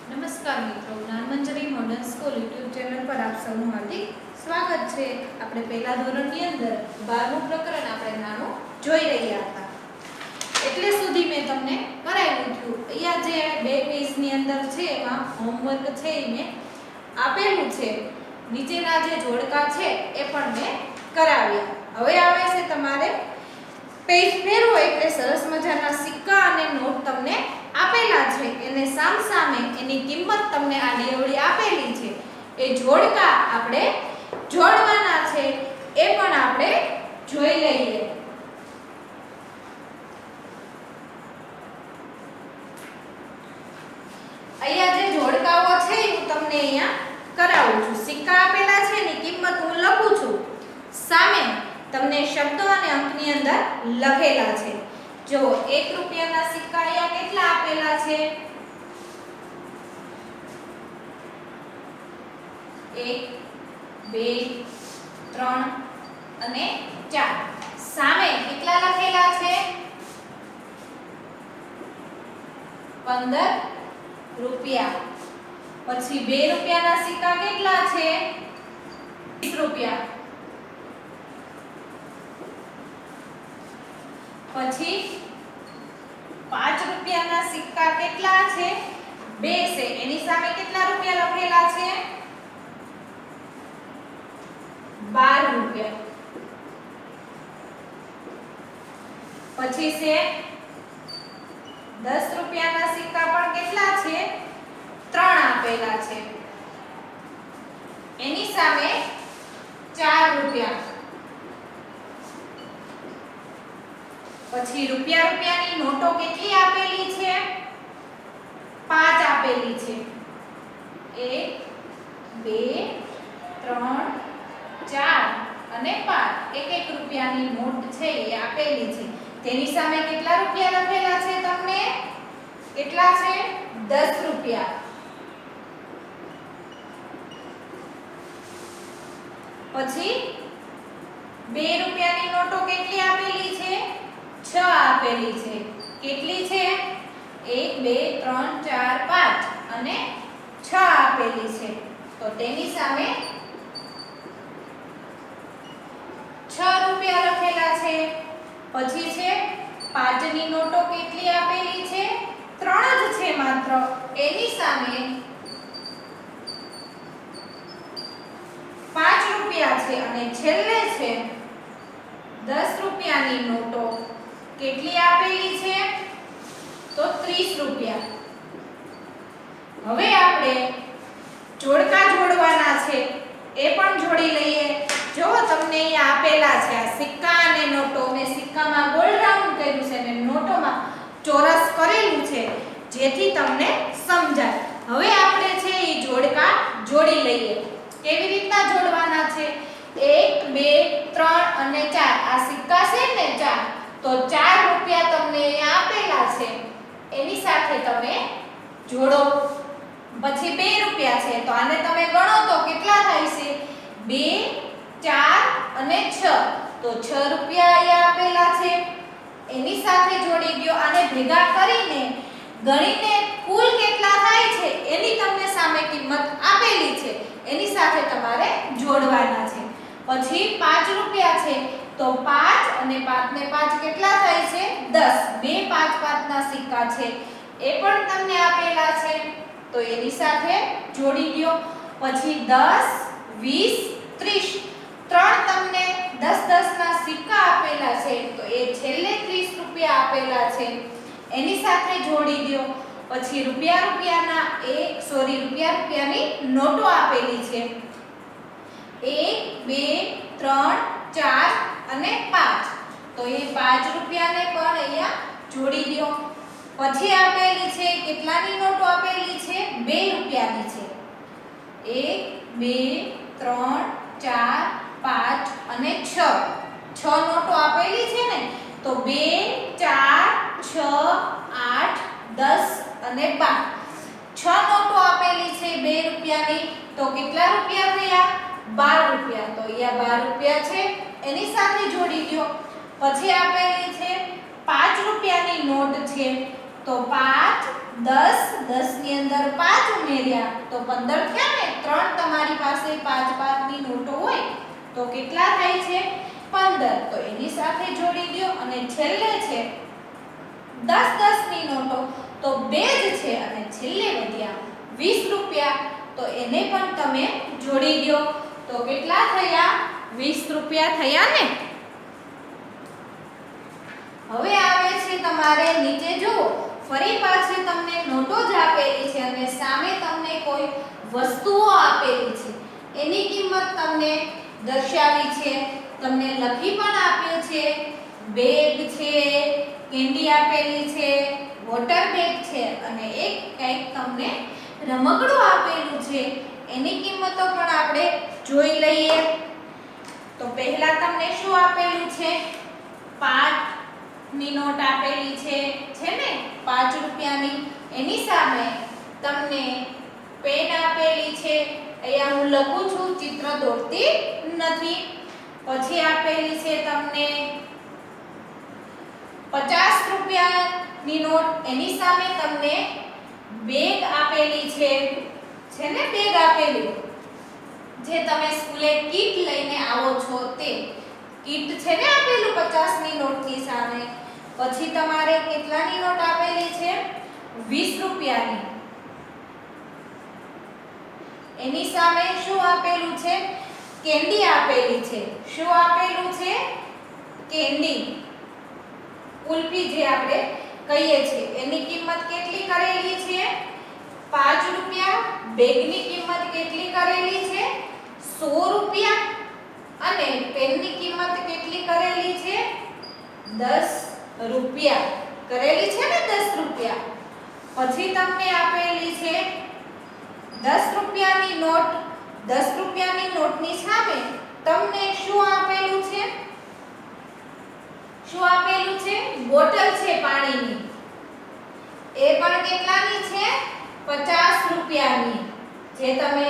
નમસ્કાર મિત્રો, Gyanmanjari modern school YouTube channel પર આપ સૌનું હાર્દિક સ્વાગત છે। આપણે પહેલા ધોરણની અંદર 12મું પ્રકરણ આપણે નાનું જોઈ રહ્યા હતા। એટલે સુધી મેં તમને કરાવ્યું હતું। અહીંયા જે બે પેજની અંદર છે એમાં હોમવર્ક છે એ મેં આપેલું છે। નીચેના જે જોડકા છે એ પણ મેં કરાવ્યા। હવે આવે છે તમારે પેજ ફેરવો એટલે સરસ મજાના સિક્કા અને નોટ તમને આપેલા છે, એને સામસામે એની કિંમત તમને આડી અવળી આપેલી છે। એ જોડકા આપણે જોડવાના છે એ પણ આપણે જોઈ લઈએ। અહીંયા જે જોડકાઓ છે હું તમને અહીંયા કરાવું છું। સિક્કા આપેલા છે એની કિંમત હું લખું છું, સામે તમને શબ્દો અને અંકની અંદર લખેલા છે। જો 1 રૂપિયાના સિક્કા અહીંયા કેટલા આપેલા છે? 1 2 3 અને 4। સામે કેટલા લખેલા છે? 15 રૂપિયા। પછી 2 રૂપિયાના સિક્કા કેટલા છે? 20 રૂપિયા। પછી 5 રૂપિયાના સિક્કા કેટલા છે? 2 છે, એની સામે કેટલા રૂપિયા લખેલા છે? 12 રૂપિયા। પછી છે 10 રૂપિયાના સિક્કા પણ કેટલા છે? 3 આપેલા છે, એની સામે 4 રૂપિયા। પછી રૂપિયાની નોટો કેટલી આપેલી છે? 5 આપેલી છે। 1 2 3 4 અને 5 એક રૂપિયાની નોટ છે એ આપેલી છે। તેની સામે કેટલા રૂપિયા લખેલા છે? તમને કેટલા છે? 10 રૂપિયા। પછી 2 રૂપિયાની નોટો કેટલી આપેલી છે? 6 આપેલી છે। કેટલી છે? 1 2 3 4 5 અને 6 આપેલી છે, તો તેની સામે 6 રૂપિયા લખેલા છે। પછી છે 5 ની નોટો કેટલી આપેલી છે? 3 જ છે માત્ર, એની સામે 5 રૂપિયા છે। અને છેલ્લે છે 10 રૂપિયાની નોટો કેટલી આપેલી છે? તો 30 રૂપિયા। હવે આપણે જોડકા જોડવાના છે એ પણ જોડી લઈએ। જો તમને અહીંયા આપેલા છે આ સિક્કા અને નોટો, મેં સિક્કામાં ગોળ રાઉન્ડ કર્યું છે અને નોટોમાં ચોરસ કરેલું છે જેથી તમને સમજાય। હવે આપણે છે એ જોડકા જોડી લઈએ। કેવી રીતના જોડવાના છે? 1 2 3 અને 4 આ સિક્કા છે ને 4, તો 4 રૂપિયા તમને અહીંયા આપેલા છે એની સાથે તમે જોડો। પછી 2 રૂપિયા છે તો આને તમે ગણો તો કેટલા થાય છે? 2 4 અને 6, તો 6 રૂપિયા અહીંયા આપેલા છે એની સાથે જોડી દો। આને ભેગા કરીને ગણીને કુલ કેટલા થાય છે એની તમને સામે કિંમત આપેલી છે એની સાથે તમારે જોડવાના છે। પછી 5 રૂપિયા છે તો 5 અને 5 ને 5 કેટલા થાય છે? 10। બે 5 5 ના સિક્કા છે એ પણ તમને આપેલા છે તો એની સાથે જોડી દો। પછી 10 20 30 ત્રણ તમને 10 10 ના સિક્કા આપેલા છે તો એ છેલ્લે 30 રૂપિયા આપેલા છે એની સાથે જોડી દો। પછી રૂપિયાની નોટો આપેલી છે 1 2 3 4 અને 5, તો એ 5 રૂપિયાને પણ અહીંયા જોડી દો। પછી આપેલી છે કેટલાની નોટો આપેલી છે? 2 રૂપિયાની છે। 1 2 3 4 5 અને 6 નોટો આપેલી છે ને, તો 2 4 6 8 10 અને 12 6 નોટો આપેલી છે 2 રૂપિયાની, તો કેટલા રૂપિયા થયા? 12 રૂપિયા। તો અહીંયા 12 રૂપિયા છે એની સાથે જોડી દો। પછી આપેલી છે 5 રૂપિયાની નોટ છે, તો 5 10 10 ની અંદર 5 ઉમેર્યા તો 15 થયા ને. 3 તમારી પાસે 5 ની નોટો હોય તો કેટલા થાય છે? 15. તો એની સાથે જોડી દો. અને છેલ્લે છે 10 ની નોટો તો 2 જ છે અને છેલ્લે વધ્યા 20 રૂપિયા તો એને પણ તમે જોડી દો. તો કેટલા થયા? 20 રૂપિયા થયા ને. હવે આવે છે તમારે નીચે જુઓ. ફરી પાછી તમને નોટો જ આપેલી છે અને સામે તમને કોઈ વસ્તુઓ આપેલી છે. એની કિંમત તમને દર્શાવી છે. તમને લખી પણ આપ્યું છે. બેગ છે, કેન્ડી આપેલી છે, વોટર બેગ છે અને એક કંઈક તમને રમકડું આપેલું છે. એની કિંમતો પણ આપણે જોઈ લઈએ. તો પહેલા તમને શું આપેલું છે? 5 ની નોટ આપેલી છે ને, 5 રૂપિયાની. એની સામે તમને પેન આપેલી છે. અહીંયા હું લખું છું, ચિત્ર દોરતી નથી. પછી આપેલી છે તમને 50 રૂપિયાની નોટ. એની સામે તમને બેગ આપેલી છે ને, બેગ આપેલી જે તમે સ્કૂલે કીટ લઈને આવો છો તે કીટ છે ને આપેલું 50 ની નોટની સામે. પછી તમારે કેટલાની નોટ આપેલી છે? 20 રૂપિયાની. એની સામે શું આપેલું છે? કેન્ડી આપેલી છે. શું આપેલું છે? કેન્ડી, કુલ્ફી જે આપણે કહીએ છીએ. એની કિંમત કેટલી કરેલી છે? 5 રૂપિયા. બેગની કિંમત કેટલી કરેલી છે? 100 રૂપિયા. અને પેનની કિંમત કેટલી કરેલી છે? 10 રૂપિયા કરેલી છે ને, 10 રૂપિયા. પછી તમને આપેલી છે 10 રૂપિયાની નોટ. 10 રૂપિયાની નોટની સામે તમને શું આપેલું છે? શું આપેલું છે? બોટલ છે પાણીની. એ પણ કેટલાની છે? 50 રૂપિયાની. જે તમે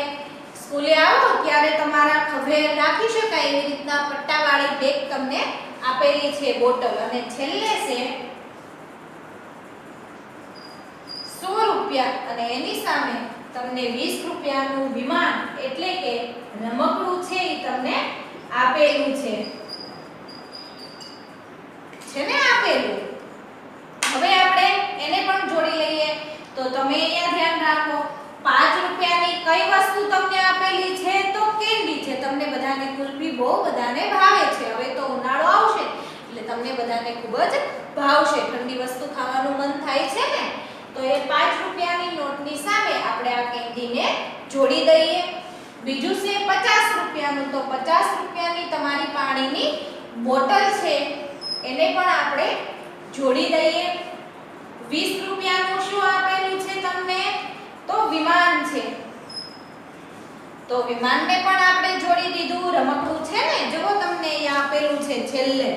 સ્કૂલે આવો ત્યારે તમારા ખભે રાખી શકાય એવી રીતના પટ્ટાવાળી બેગ તમને આપેલી છે, બોટલ. અને છેલ્લે છે 100 રૂપિયા અને એની સામે તમને 20 રૂપિયાનું વિમાન એટલે કે રમકડું છે એ તમને આપેલું છે ને આપેલું. હવે આપણે એને પણ જોડી લઈએ. તો તમે અહીંયા ધ્યાન રાખો, 5 રૂપિયાની કઈ વસ્તુ તમને આપેલી છે? તો કેન્ડી છે. તમને બધાને કુલ્ફી બહુ બધાને ભાવે છે. હવે તો ઉનાળો આવશે એટલે તમને બધાને ખૂબ જ ભાવશે. ઠંડી વસ્તુ ખાવાનું મન થાય છે ને. તો એ 5 રૂપિયાની નોટની સામે આપણે આ કેન્ડીને જોડી દઈએ. બીજું છે 50 રૂપિયાનું. તો 50 રૂપિયાની તમારી પાણીની બોટલ છે એને પણ આપણે જોડી દઈએ. 20 રૂપિયાનું શું આપેલું છે તમને? તો વિમાન છે. તો વિમાનને પણ આપણે જોડી દીધું. રમકડું છે ને, જુઓ તમને અહીંયા આપેલું છે, છેલ્લે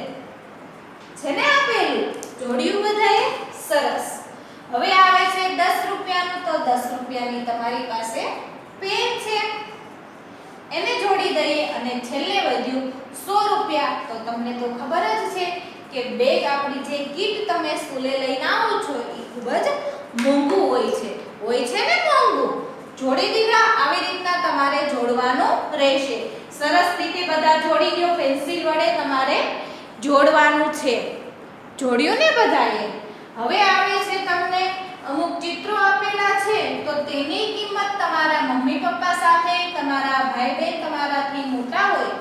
છે ને આપેલું. જોડ્યું બધાએ? સરસ. હવે આવે છે 10 રૂપિયાનું. તો 10 રૂપિયાની તમારી પાસે પેન છે, એને જોડી દઈએ. અને છેલ્લે વધ્યું 100 રૂપિયા. તો તમને તો ખબર જ છે કે બેગ, આપણી જે કીટ તમે સ્કૂલે લઈને આવો છો એ ખૂબ જ મોંઘું હોય છે ને, મોંઘું. જોડી દીધા. આવી રીતના તમારે જોડવાનું રહેશે. સરસ રીતે બધા જોડી દો. પેન્સિલ વડે તમારે જોડવાનું છે. જોડ્યું ને બધાએ? હવે આવે છે તમને અમુક ચિત્રો આપેલા છે. તો તેની કિંમત તમારા મમ્મી પપ્પા સાથે, તમારા ભાઈ બહેન તમારાથી મોટા હોય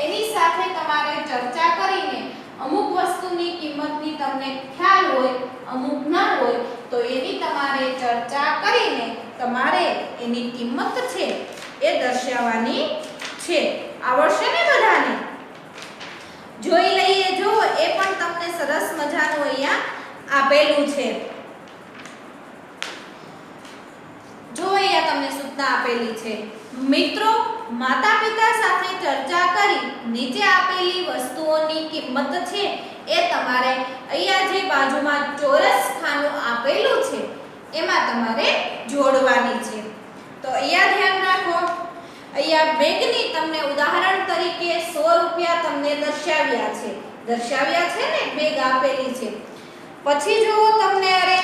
એની સાથે તમારે ચર્ચા કરીને અમુક વસ્તુની કિંમતની તમને ખ્યાલ હોય, અમુક ના હોય, તો એની તમારે ચર્ચા કરીને તમારે એની કિંમત છે એ દર્શાવવાની છે. આવડશે ને બધાને? જોઈ લઈએ. જો એ પણ તમને સરસ મજાનું અહીંયા આપેલું છે. જો અહીંયા તમને સૂચના આપેલી છે. મિત્રો, માતા પિતા સાથે ચર્ચા કરી નીચે આપેલી વસ્તુઓની કિંમત છે એ તમારે અહીંયા જે બાજુમાં ચોરસ ખાનું આપેલું છે એમાં તમારે જોડવાની છે. તો અહીંયા ધ્યાન રાખો. અહીંયા બેગની તમને ઉદાહરણ તરીકે 100 રૂપિયા તમને દર્શાવ્યા છે ને, બેગ આપેલી છે. પછી જુઓ તમને અરે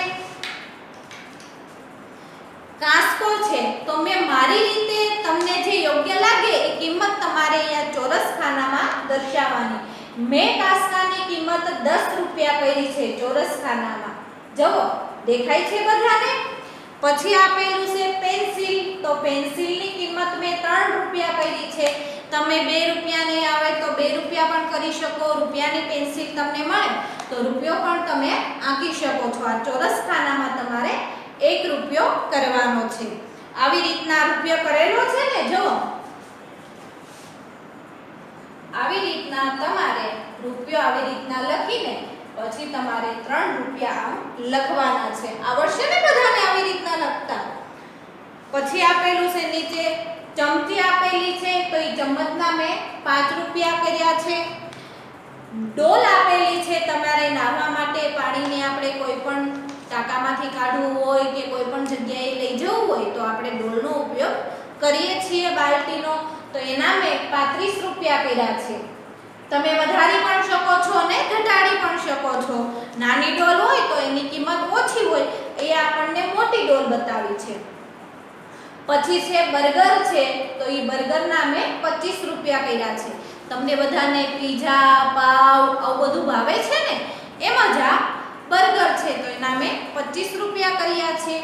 કાંસકો છે તો મેં મારી રીતે તમને જે યોગ્ય લાગે એ કિંમત તમારે અહીંયા ચોરસ ખાનામાં દર્શાવવાની. મેં કાંસકાની કિંમત 10 રૂપિયા કરી છે ચોરસ ખાનામાં. જુઓ દેખાય છે બધાને? પછી આપેલું છે પેન્સિલ, તો પેન્સિલની કિંમત મેં 3 રૂપિયા કરી છે. તમે 2 રૂપિયા નહીં આવે તો 2 રૂપિયા પણ કરી શકો. રૂપિયાની પેન્સિલ તમને મળે તો રૂપિયો પણ તમે આંકી શકો છો. આ ચોરસ ખાનામાં તમારે 1 રૂપિયો કરવાનો છે. આવી રીતના રૂપિયો કરેલો છે ને, જો આવી રીતના તમારે રૂપિયો આવી રીતના લખીને પછી તમારે 3 રૂપિયા આમ લખવાના છે. આવડશે ને બધાને આવી રીતના લખતા? પછી આપેલું છે નીચે ચમચી આપેલી છે તો એ ચમચના મેં 5 રૂપિયા કર્યા છે. ડોલ આપેલી છે તમારે નાહવા માટે, પાણીને આપણે કોઈ પણ ટાંકામાંથી કાઢવું હોય કે કોઈ પણ જગ્યાએ લઈ જવું હોય તો આપણે ડોલનો ઉપયોગ કરીએ છીએ, બાલટીનો. તો એના મેં 35 રૂપિયા કર્યા છે. તમે વધારી પણ શકો છો અને ઘટાડી પણ શકો છો. નાની ડોલ હોય તો એની કિંમત ઓછી હોય, એ આપણને મોટી ડોલ બતાવી છે. પછી છે બર્ગર છે તો એ બર્ગરના મેં 25 રૂપિયા કર્યા છે. તમને બધાને પીઝા, પાવ આવું બધું ભાવે છે ને, એમાં જ આ બર્ગર છે તો એના મેં 25 રૂપિયા કર્યા છે.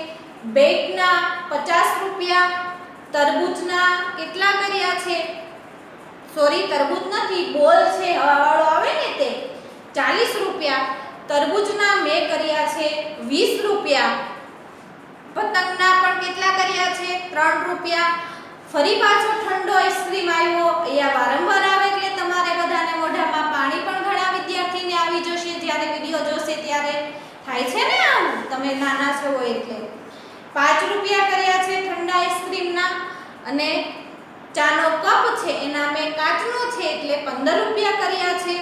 બેટના 50 રૂપિયા. તરબૂચના કેટલા કર્યા છે? સોરી, તરબૂચ નથી, બોલ છે હવાવાળો આવે ને તે 40 રૂપિયા. તરબૂચના મેં કર્યા છે 20 રૂપિયા. પતંગના પણ કેટલા કર્યા છે? 3 રૂપિયા. ફરી પાછો ઠંડો આઈસ્ક્રીમ આવ્યો. અહીંયા વારંવાર આવે એટલે તમારે બધાને મોઢામાં પાણી પણ ઘણા વિદ્યાર્થીને આવી જશે જ્યારે વિડિયો જોશે ત્યારે. થાય છે ને આવું? તમે નાના છો એટલે. 5 રૂપિયા કર્યા છે ઠંડા આઈસ્ક્રીમના. અને ચાનો કપ છે એના મેં કાચનો છે એટલે 15 રૂપિયા કર્યા છે.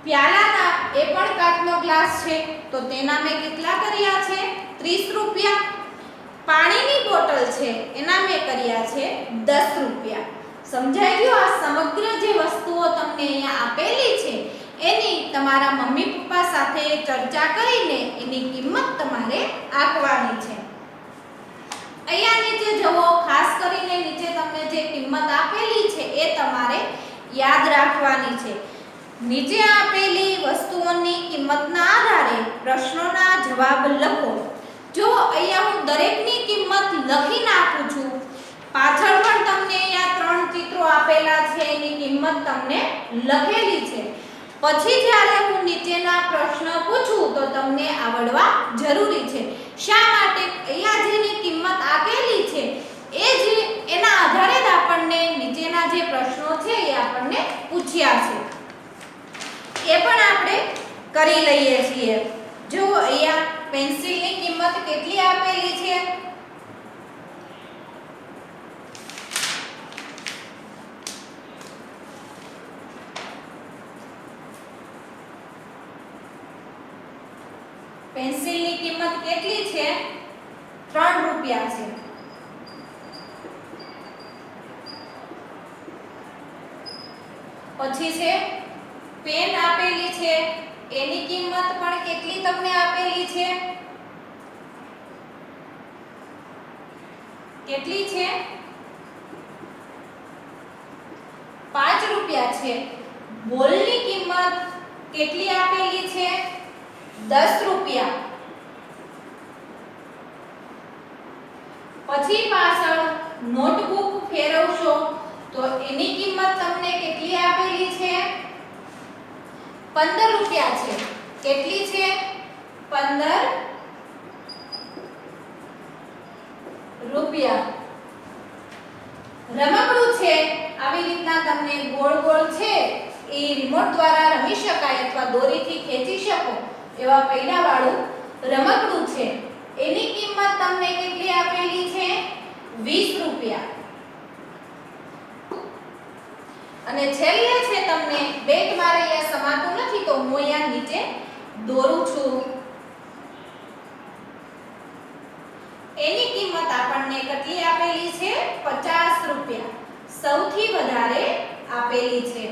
પ્યાલાના એ પણ કાચનો ગ્લાસ છે તો તેના મેં કેટલા કર્યા છે? 30 રૂપિયા. પાણીની બોટલ છે એના મેં કર્યા છે 10 રૂપિયા. સમજાઈ ગયું? આ સમગ્ર જે વસ્તુઓ તમને અહીંયા આપેલી છે એની તમારા મમ્મી પપ્પા સાથે ચર્ચા કરીને એની કિંમત તમારે આંકવાની છે. અહીંયા નીચે જુઓ, ખાસ કરીને નીચે તમને જે કિંમત આપેલી છે એ તમારે યાદ રાખવાની છે. નીચે આપેલી વસ્તુઓની કિંમતના આધારે પ્રશ્નોના જવાબ લખો. જો અહીંયા હું દરેકની કિંમત લખી નાખું છું. પાછળ પણ તમને અહીંયા 3 ચિત્રો આપેલા છે, એની કિંમત તમને લખેલી છે. પછી જ્યારે હું નીચેના પ્રશ્ન પૂછું તો તમને આવડવા જરૂરી છે. શા માટે? અહીંયા જેની કિંમત આપેલી છે એ જ એના આધારે જ આપણને નીચેના જે પ્રશ્નો છે એ આપણને પૂછ્યા છે એ પણ આપણે કરી લઈએ છીએ. જો અહીંયા પેન્સિલની કિંમત કેટલી આપેલી છે? પેન્સિલની કિંમત કેટલી છે? 3 રૂપિયા છે. પછી છે પેન આપેલી છે એની કિંમત પણ કેટલી તમને આપેલી છે? કેટલી છે? 5 રૂપિયા છે. બોલની કિંમત કેટલી આપેલી છે? 10 રૂપિયા. પછી પાછળ નોટબુક ફેરવશો તો એની કિંમત તમને કેટલી આપેલી છે? 15 રૂપિયા છે. કેટલી છે? 15 રૂપિયા. રમકડું છે આવી રીતના તમને ગોળ ગોળ છે એ રિમોટ દ્વારા રમી શકાય અથવા દોરીથી ખેંચી શકો એવા પૈડા વાળું રમકડું છે. એની કિંમત તમને કેટલી આપેલી છે? 20 રૂપિયા. અને છેલ્લે છે તમને બેટ મારે અહીંયા સમાતું નથી તો હું અહીંયા નીચે દોરું છું. એની કિંમત આપણને કેટલી આપેલી છે? 50 રૂપિયા. સૌથી વધારે આપેલી છે.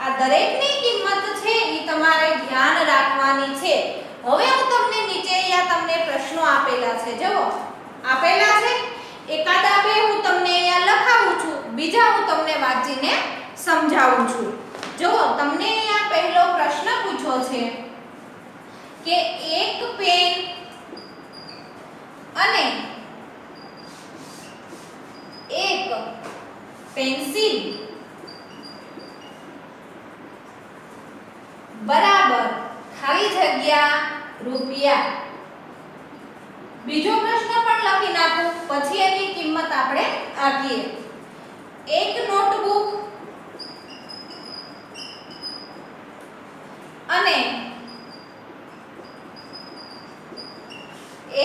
આ દરેકની કિંમત છે એ તમારે ધ્યાન રાખવાની છે. હવે હું તમને નીચે અહીંયા તમને પ્રશ્નો આપેલા છે. જુઓ આપેલા છે બીજા હું તમને વાંચીને સમજાવું છું. જો તમને અહીંયા પહેલો પ્રશ્ન પૂછ્યો છે કે એક પેન અને એક પેન્સિલ બરાબર ખાલી જગ્યા રૂપિયા. બીજો પ્રશ્ન પણ લખી નાખું, પછી એની કિંમત આપણે આપીએ. એક નોટબુક અને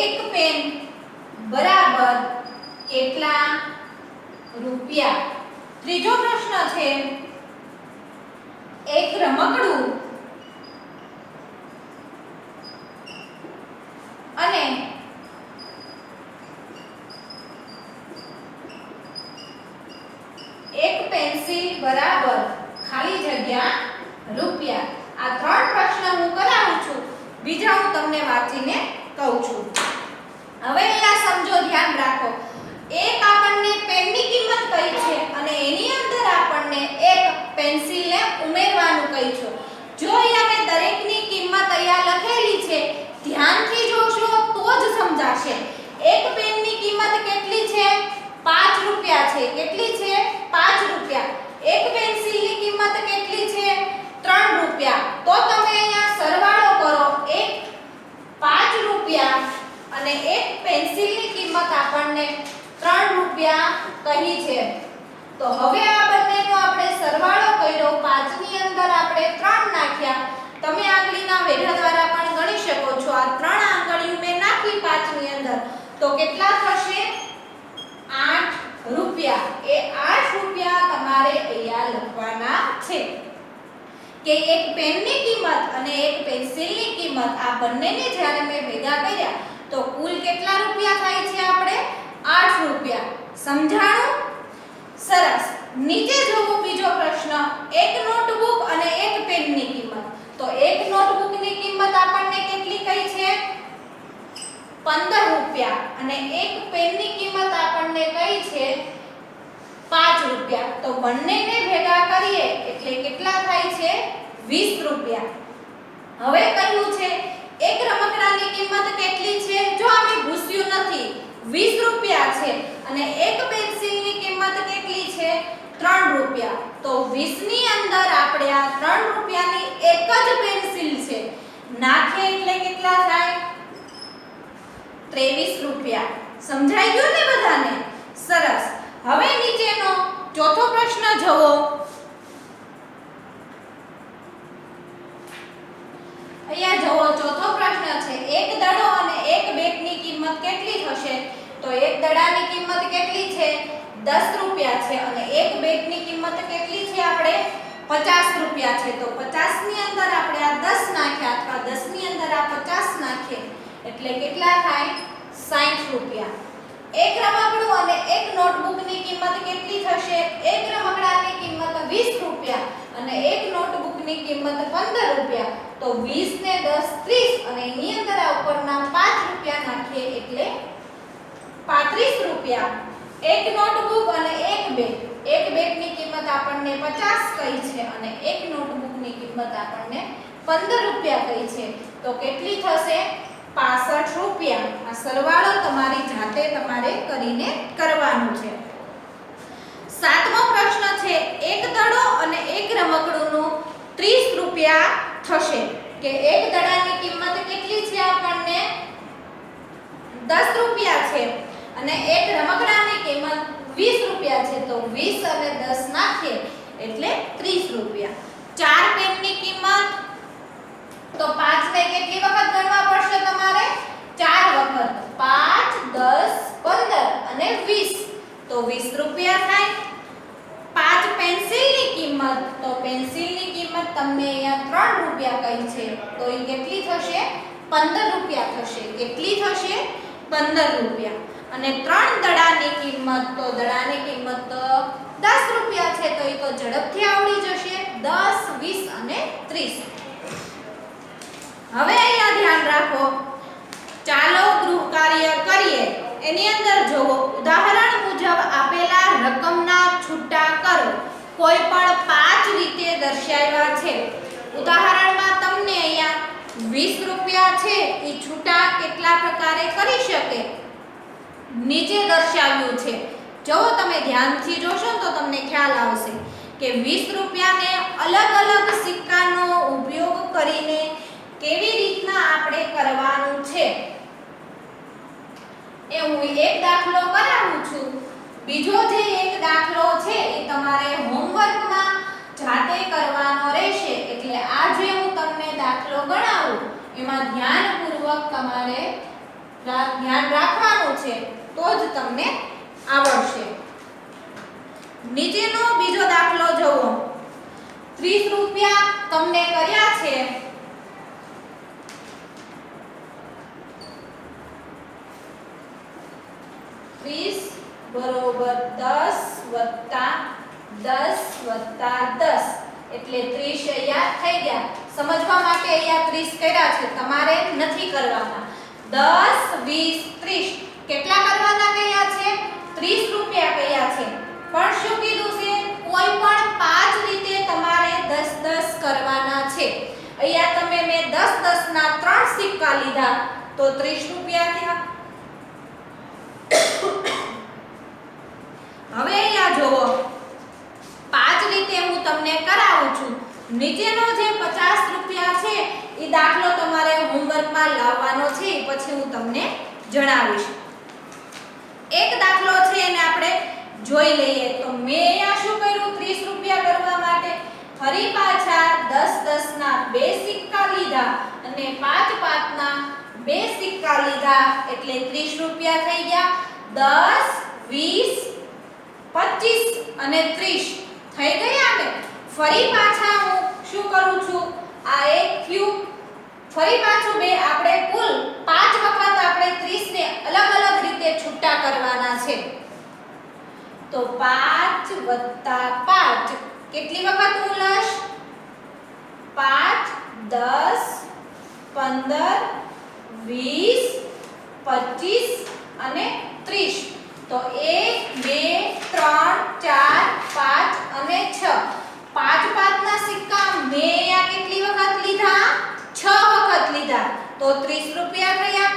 એક પેન બરાબર કેટલા રૂપિયા. ત્રીજો પ્રશ્ન છે એક રમકડું અને એક પેન્સિલ બરાબર ખાલી જગ્યા રૂપિયા. આ ત્રણ પ્રશ્ન હું કરાવું છું, બીજા હું તમને વાંચીને કહું છું. હવે અહીંયા સમજો, ધ્યાન રાખો. એક આપણને પેનની કિંમત કહી છે અને એની અંદર આપણને એક પેન્સિલને ઉમેરવાનું કહી છે. જો અહીંયા મેં દરેકની કિંમત અહીંયા લખેલી છે, ધ્યાનથી જોશો તો જ સમજાશે. એક પેનની કિંમત કેટલી છે? 5 રૂપિયા છે. કેટલી છે? 5 રૂપિયા. એક પેન્સિલની કિંમત કેટલી છે? 3 રૂપિયા. તો તમે અહીંયા સરવાળો કરો. એક 5 રૂપિયા અને એક પેન્સિલની કિંમત આપણને 3 રૂપિયા કહી છે. તો હવે આ બંનેનો આપણે સરવાળો કર્યો. 5 ની અંદર આપણે 3 નાખ્યા. તમે આંગળીના વેઢા દ્વારા પણ ગણી શકો છો. આ 3 આંગળીઓ મેં નાખી 5 ની અંદર, તો કેટલા થશે? 8 રૂપિયા. એ 8 રૂપિયા તમારે અહીંયા લખવાના છે. કે એક પેનની કિંમત અને એક પેન્સિલની કિંમત આ બંનેને જ્યારે મેં ભેગા કર્યા તો કુલ કેટલા રૂપિયા થાય છે? આપણે 8 રૂપિયા. સમજાણું? સરસ. નીચે જોવો બીજો પ્રશ્ન. એક નોટબુક અને એક પેનની કિંમત. તો એક નોટબુકની કિંમત આપણને કેટલી કહી છે? 15 રૂપિયા અને એક પેનની કિંમત આપણને કહી છે 5 રૂપિયા. તો બંનેને ભેગા કરીએ એટલે કેટલા થાય છે? 20 રૂપિયા. હવે કહ્યું છે એક રમકડાની કિંમત કેટલી છે? જો અમે ભૂસ્યું નથી, 20 રૂપિયા છે અને એક પેન્સિલની કિંમત કેટલી છે? 3 રૂપિયા. તો 20 ની અંદર આપણે આ 3 રૂપિયાની એક જ પેન્સિલ છે નાખે એટલે કેટલા થાય? 23 રૂપિયા. સમજાઈ ગયું ને બધાને? સરસ. હવે નીચેનો ચોથો પ્રશ્ન જુઓ. અહીંયા જુઓ, ચોથો પ્રશ્ન છે એક દડો અને એક બેટની કિંમત કેટલી થશે? તો એક દડાની કિંમત કેટલી છે? 10 રૂપિયા છે અને એક બેટની કિંમત કેટલી છે? આપણે 50 રૂપિયા છે. તો 50 ની અંદર આપણે આ 10 નાખ્યા અથવા 10 ની અંદર આ 50 નાખીએ એટલે કેટલા થાય? 60 રૂપિયા. એક રમકડું અને એક નોટબુકની કિંમત કેટલી થશે? એક રમકડાની કિંમત 20 રૂપિયા અને એક નોટબુકની કિંમત 15 રૂપિયા. તો 20 ને 10 30 અને એની અંદર આ ઉપરના 5 રૂપિયા નાખીએ એટલે 35 રૂપિયા. એક નોટબુક અને એક બેગ. એક બેગની કિંમત આપણને 50 કહી છે અને એક નોટબુકની કિંમત આપણને 15 રૂપિયા કહી છે. તો કેટલી થશે? 65 રૂપિયા. આ સરવાળો તમારી જાતે તમારે કરીને કરવાનું છે. સાતમો પ્રશ્ન છે એક દડો અને એક રમકડુંનું 30 રૂપિયા થશે. કે એક દડાની કિંમત કેટલી છે? આપણને 10 રૂપિયા છે અને એક રમકડાની કિંમત 20 રૂપિયા છે. તો 20 અને 10 નાખીએ એટલે 30 રૂપિયા. ચાર પેનની કિંમત તો 5 ને કેટલી વખત ગણવા પડશે તમારે? 4 વખત. 5 10 15 અને 20. તો 20 રૂપિયા થાય. 5 પેન્સિલની કિંમત. તો પેન્સિલની કિંમત તમને અહીંયા 3 રૂપિયા કહી છે. તો એ કેટલી થશે? 15 રૂપિયા થશે. કેટલી થશે? 15 રૂપિયા. અને 3 દડાની કિંમત. તો દડાની કિંમત તો 10 રૂપિયા છે. તો એ તો ઝડપથી આવડી જશે. 10 20 અને 30. હવે અહીંયા ધ્યાન રાખો. ચાલો ગૃહ કાર્ય કરીએ. એની અંદર જોવો ઉદાહરણ મુજબ આપેલા રકમના છૂટા કોઈ પણ 5 રીતે દર્શાવ્યા છે. ઉદાહરણમાં તમને અહીંયા 20 રૂપિયા છે એ છૂટા કેટલા પ્રકારે કરી શકે નીચે દર્શાવ્યું છે. જો તમે ધ્યાનથી જોશો તો તમને ખ્યાલ આવશે કે 20 રૂપિયાને અલગ અલગ સિક્કાનો ઉપયોગ કરીને કેવી રીતના આપણે કરવાનું છે એ હું એક દાખલો કરાવું છું. બીજો જે એક દાખલો છે એ તમારે હોમવર્કમાં જાતે કરવાનો રહેશે. એટલે આ જે હું તમને દાખલો ગણાવું એમાં ધ્યાનપૂર્વક તમારે ધ્યાન રાખવાનું છે તો જ તમને આવડશે. નીચેનો બીજો દાખલો જુઓ. 30 રૂપિયા તમને કર્યા છે 30 બરોબર 10 વત્તા 10 વત્તા 10 એટલે 30 અહીંયા થઈ ગયા. સમજવા માટે અહીંયા 30 કર્યા છે, તમારે નથી કરવાના. 10 20 30 કેટલા કરવાના કયા છે? 30 રૂપિયા કયા છે. પણ શું કીધું છે? કોઈ પણ 5 રીતે તમારે 10 10 કરવાના છે. અહીંયા તમે મેં 10 10 ના 3 સિક્કા લીધા તો 30 રૂપિયા થયા. હવે અહીંયા જોવો 5 રીતે હું તમને કરાવું છું. નીચેનો જે 50 રૂપિયા છે એ દાખલો તમારે હોમવર્કમાં લાવવાનો છે, પછી હું તમને જણાવીશ. એક દાખલો છે એને આપણે જોઈ લઈએ. તો મેં અહીંયા શું કર્યું? 30 રૂપિયા કરવા માટે ફરી પાછા 10 10 ના 2 સિક્કા લીધા અને 5 5 ના 2 સિક્કા લીધા એટલે 30 રૂપિયા થઈ ગયા. 10 20 25 અને 30 થઈ ગયા ને. ફરી પાછા હું શું કરું છું? આ એક થયું, ફરી પાછું બે, આપણે કુલ 5 વખત આપણે 30 ને અલગ અલગ રીતે છૂટા કરવાના છે. તો 5 + 5 કેટલી વખત હું લઈશ? 5 10 15 20 25 અને 30. તો 1 2 3 4 5 અને 6 5 5 ના સિક્કા મેં અહીંયા કેટલી વખત લીધા? 6 વખત લીધા તો 30 રૂપિયા થયા.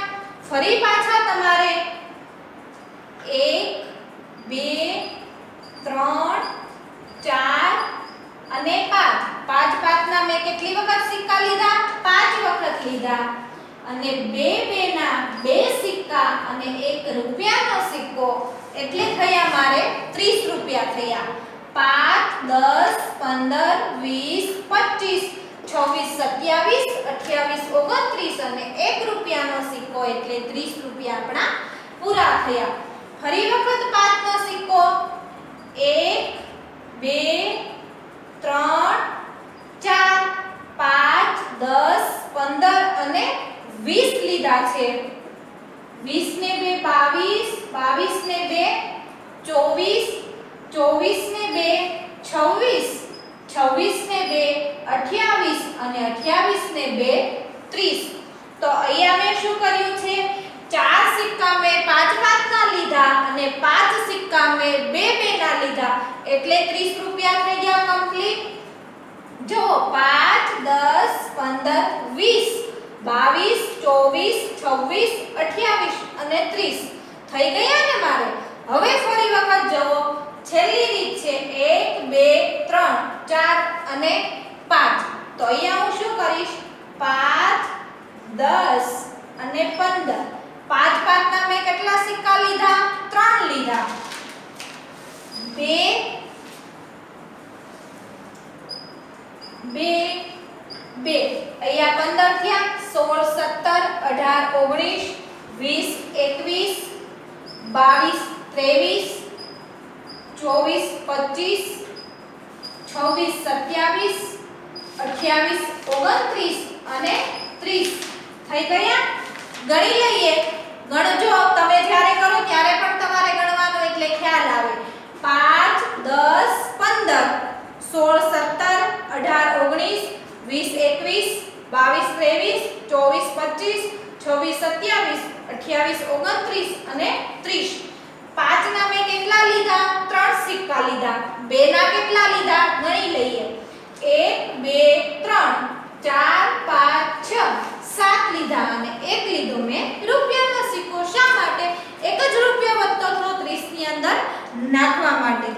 ફરી પાછા તમારે 1 2 3 4 અને 5 5 5 ના મેં કેટલી વખત સિક્કા લીધા? 5 વખત લીધા અને 2 2 ના 2 સિક્કા અને 1 રૂપિયાનો સિક્કો એટલે થયા મારે 30 રૂપિયા થયા. 5 10 15 20 25 26 27 28 29 અને 1 રૂપિયાનો સિક્કો એટલે 30 રૂપિયા આપણા પૂરા થયા. ફરી વખત 5 નો સિક્કો 1 2 3 4 5 10 15 અને 20 લીધા છે. 20 ને 2 22 ને 2 24 24 ને 2 26 26 ને 2 28 અને 28 ને 2 30. તો અહીંયા મેં શું કર્યું છે? 4 સિક્કા મેં 5 5 ના લીધા અને 5 સિક્કા મેં 2 2 ના લીધા એટલે 30 રૂપિયા થઈ ગયા કમ્પ્લીટ. જો 5 10 15 20 22 24 26 28 અને 30 થઈ ગયા ને મારે. હવે ફરી વખત જુઓ, છેલ્લી રીત છે 1 2 3 4 અને 5. તો અહીંયા હું શું કરીશ? 5 10 અને 15 5 5 ના મેં કેટલા સિક્કા લીધા? 3 લીધા. 2 2 અહીંયા 15 થયા. 16 17 18 19 20 21 22 23 24 25 26 27 28 અને 30 થઈ ગયા. ગણી લઈએ. ગણજો, તમે જ્યારે કરો ત્યારે પણ તમારે ગણવાનું એટલે ખ્યાલ આવે. 5 10 15 16 17 18 19 20 21 22 23 24 25 26 27 28 29 અને 30. 5 ના મેં કેટલા લીધા? 3 સિક્કા લીધા. લીધા, 2 ના કેટલા લીધા ગણી લઈએ. 1 2 3 4 5 6 7 લીધા અને 1 લીધો મેં રૂપિયાનો સિક્કો. શા માટે? એક જ રૂપિયો વધતો હતો 30 ની અંદર નાખવા માટે.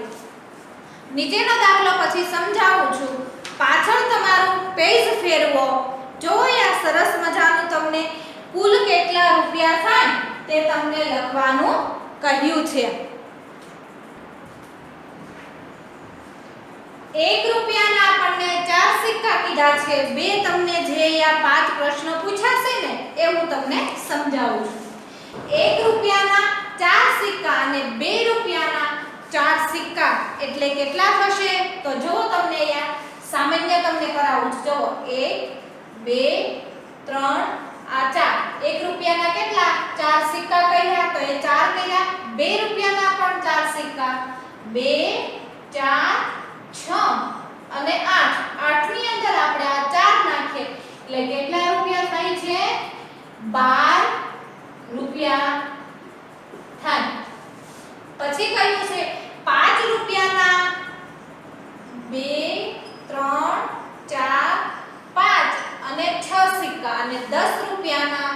નીચેનો દાખલો પછી સમજાવું છું. પાછળ તમારું પેજ ફેરવો. જો આ સરસ મજાનું તમને કુલ કેટલા રૂપિયા થાય તે તમને લખવાનું કહ્યું છે. 1 રૂપિયાના આપણને 4 સિક્કા કીધા છે. બે તમને જે આ 5 પ્રશ્નો પૂછાશે ને એ હું તમને સમજાવું છું. 1 રૂપિયાના 4 સિક્કા અને 2 રૂપિયાના 4 સિક્કા એટલે કેટલા થશે? તો જો તમને અહીંયા સામાન્ય તમને કરાવું છું. જો 1 2 3 આ 4. 1 રૂપિયાના કેટલા 4 સિક્કા કહ્યા તો એ 4 કર્યા. 2 રૂપિયાના પણ 4 સિક્કા 2 4 6 અને 8. 8 ની અંદર આપણે આ 4 નાખીએ એટલે કેટલા રૂપિયા થાય છે? 12 રૂપિયા થાય. પછી કયું છે 5 રૂપિયાના 2 3 4 5 અને 6 સિક્કા અને 10 રૂપિયાના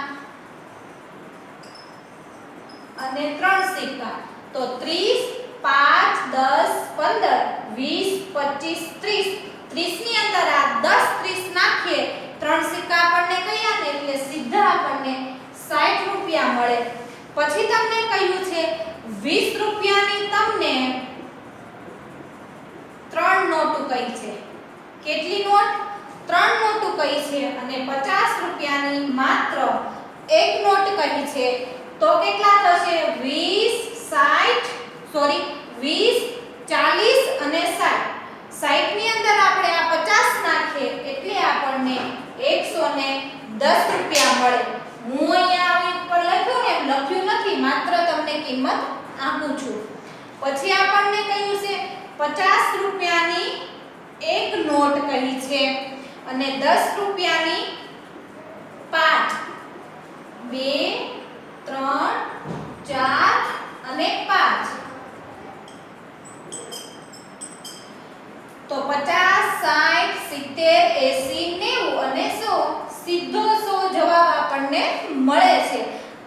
અને 3 સિક્કા તો 30 5 10 15 20 25 30. 30 ની અંદર આ 10 30 નાખીએ 3 સિક્કા આપણને કયા ને એટલે સીધા આપણને 60 રૂપિયા મળે. પછી તમને કહ્યું છે 20 રૂપિયાની તમને 3 નોટો કહી છે. કેટલી નોટ? 3 નોટો કહી છે અને 50 રૂપિયાની માત્ર એક નોટ કહી છે. તો કેટલા થશે? 20 40 અને 60. 60 ની અંદર આપણે આ 50 નાખીએ એટલે આપણને 110 રૂપિયા મળે. હું અહીંયા આવી ઉપર લખ્યું ને એમ લખ્યું નથી, માત્ર તમને કિંમત આપું છું. પછી આપણને કહ્યું છે 50 રૂપિયાની એક નોટ કહી છે અને 10 રૂપિયાની 5 2 3 4 અને 5. તો 50 60 70 80 90 અને 100 સીધો 100 જવાબ આપણને મળે છે.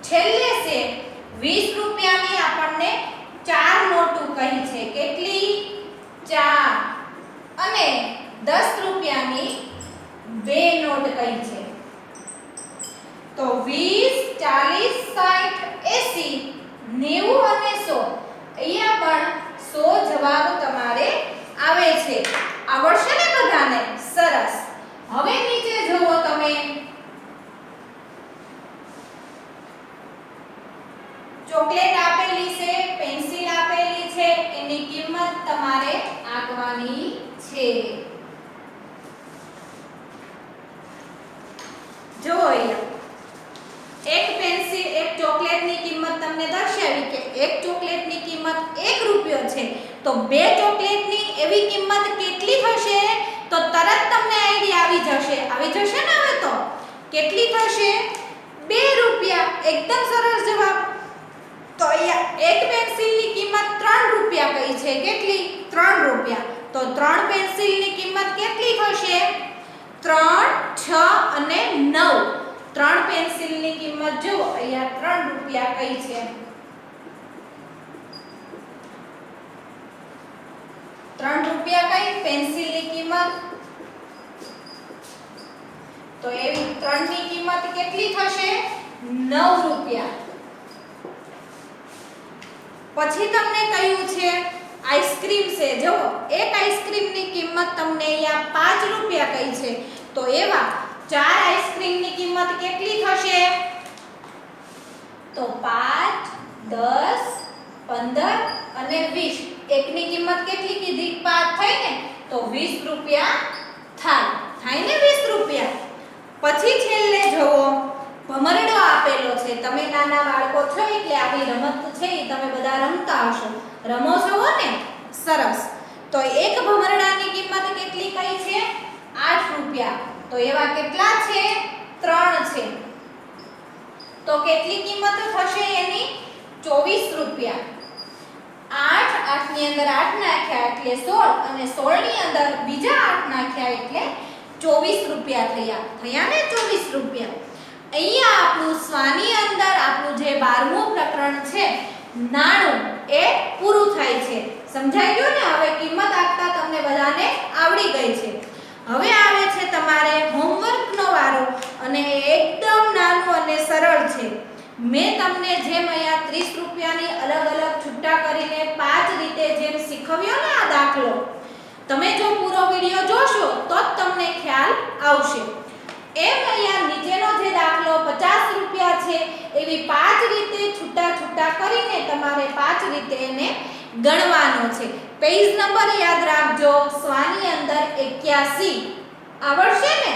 છેલ્લે છે 20 રૂપિયાની આપણને 4 નોટો કહી છે. કેટલી? 4 અને 10 રૂપિયાની 2 નોટ કહી છે. તો 20 40 60 80 90 અને 100 અહીંયા પણ 100 જવાબ તમારે આવે છે. આવડશે ને બધાને? સરસ. હવે નીચે જુઓ તમે. ચોકલેટ આપેલી છે, પેન્સિલ આપેલી છે, એની કિંમત તમારે આંકવાની છે. જો અહીંયા એક પેન્સિલ એક ચોકલેટની કિંમત તમને દર્શાવી કે એક ચોકલેટની કિંમત 1 રૂપિયો છે. તો 2 ચોકલેટની એવી કિંમત કેટલી થશે? તો તરત તમને આઈડિયા આવી જશે. આવી જશે ને? હવે તો કેટલી થશે? 2 રૂપિયા. એકદમ સરસ જવાબ. તો અહીંયા એક પેન્સિલની કિંમત 3 રૂપિયા કહી છે. કેટલી? 3 રૂપિયા. તો 3 પેન્સિલની કિંમત કેટલી થશે? 3 6 અને 9. 3 પેન્સિલની કિંમત જો અહીંયા 3 રૂપિયા કહી છે. 3 રૂપિયા કઈ પેન્સિલની કિંમત? તો એવી 3 ની કિંમત કેટલી થશે? 9 રૂપિયા. પછી તમને કહ્યું છે આઈસ્ક્રીમ છે. જો એક આઈસ્ક્રીમની કિંમત તમને અહીંયા 5 રૂપિયા કહી છે. તો એવા 4 આઈસ્ક્રીમની કિંમત કેટલી થશે? તો 5 10 15 અને 20. એકની કિંમત કેટલી કીધી? 5 થઈ ને? તો 20 રૂપિયા થાય ને 20 રૂપિયા. પછી છેલ્લે જુઓ ભમરડો આપેલો છે. તમે નાના બાળકો છો એટલે આવી રમત છે એ તમે બધા રમતા હશો. રમો છો ને? સરસ. તો એક ભમરડાની કિંમત કેટલી કઈ છે? 8 રૂપિયા. તો એવા કેટલા છે? 3 છે. તો કેટલી કિંમત થશે એની? 24 રૂપિયા. 8 8 ની અંદર 8 નાખ્યા એટલે 16 અને 16 ની અંદર બીજા 8 નાખ્યા એટલે 24 રૂપિયા થયા ને 24 રૂપિયા. અહીંયા આપણું સ્વાની અંદર આપણું જે 12મું પ્રકરણ છે નાણું એ પૂરું થાય છે. સમજાઈ ગયું ને? હવે કિંમત આપતા તમને બધાને આવડી ગઈ છે. હવે આવે છે તમારે હોમવર્કનો વારો અને એકદમ નાનું અને સરળ છે. મેં તમને જેમ અહીંયા 30 રૂપિયાની અલગ અલગ છૂટા કરીને 5 રીતે જેમ શીખવ્યો ને આ દાખલો, તમે જો પૂરો વિડિયો જોશો તો જ તમને ખ્યાલ આવશે. એમ અહીંયા નીચેનો જે દાખલો 50 રૂપિયા છે એવી 5 રીતે છૂટા કરીને તમારે 5 રીતે એને ગણવાનો છે. પેજ નંબર યાદ રાખજો, સ્વાની અંદર 81 આવડશે ને?